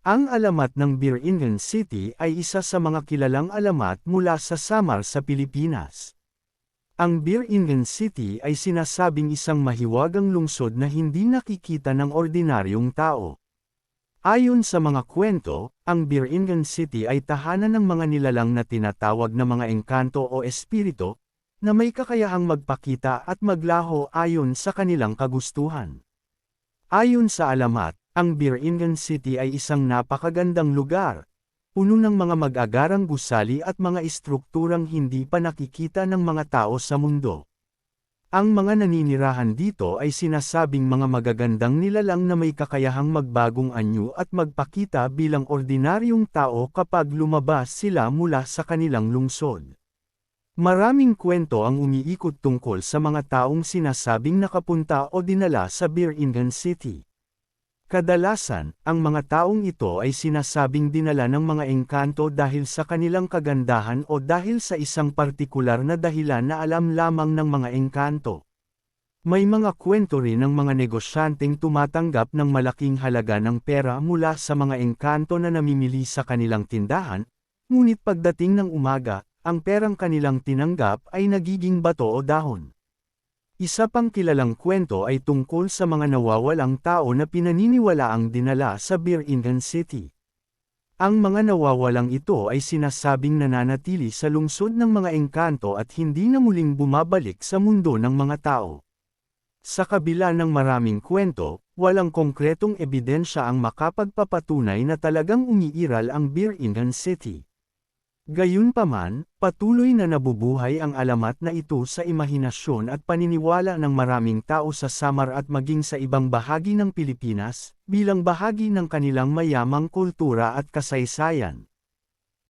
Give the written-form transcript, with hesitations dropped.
Ang alamat ng Birengen City ay isa sa mga kilalang alamat mula sa Samar sa Pilipinas. Ang Birengen City ay sinasabing isang mahiwagang lungsod na hindi nakikita ng ordinaryong tao. Ayon sa mga kwento, ang Birengen City ay tahanan ng mga nilalang na tinatawag na mga engkanto o espirito, na may kakayahang magpakita at maglaho ayon sa kanilang kagustuhan. Ayon sa alamat, ang Birengen City ay isang napakagandang lugar, puno ng mga mag-agarang gusali at mga estrukturang hindi pa nakikita ng mga tao sa mundo. Ang mga naninirahan dito ay sinasabing mga magagandang nilalang na may kakayahang magbagong anyo at magpakita bilang ordinaryong tao kapag lumabas sila mula sa kanilang lungsod. Maraming kwento ang umiikot tungkol sa mga taong sinasabing nakapunta o dinala sa Birengen City. Kadalasan, ang mga taong ito ay sinasabing dinala ng mga engkanto dahil sa kanilang kagandahan o dahil sa isang partikular na dahilan na alam lamang ng mga engkanto. May mga kwento rin ng mga negosyanteng tumatanggap ng malaking halaga ng pera mula sa mga engkanto na namimili sa kanilang tindahan, ngunit pagdating ng umaga, ang perang kanilang tinanggap ay nagiging bato o dahon. Isa pang kilalang kwento ay tungkol sa mga nawawalang tao na pinaniniwalaang dinala sa Birengen City. Ang mga nawawalang ito ay sinasabing nananatili sa lungsod ng mga engkanto at hindi na muling bumabalik sa mundo ng mga tao. Sa kabila ng maraming kwento, walang konkretong ebidensya ang makapagpapatunay na talagang umiiral ang Birengen City. Gayunpaman, patuloy na nabubuhay ang alamat na ito sa imahinasyon at paniniwala ng maraming tao sa Samar at maging sa ibang bahagi ng Pilipinas, bilang bahagi ng kanilang mayamang kultura at kasaysayan.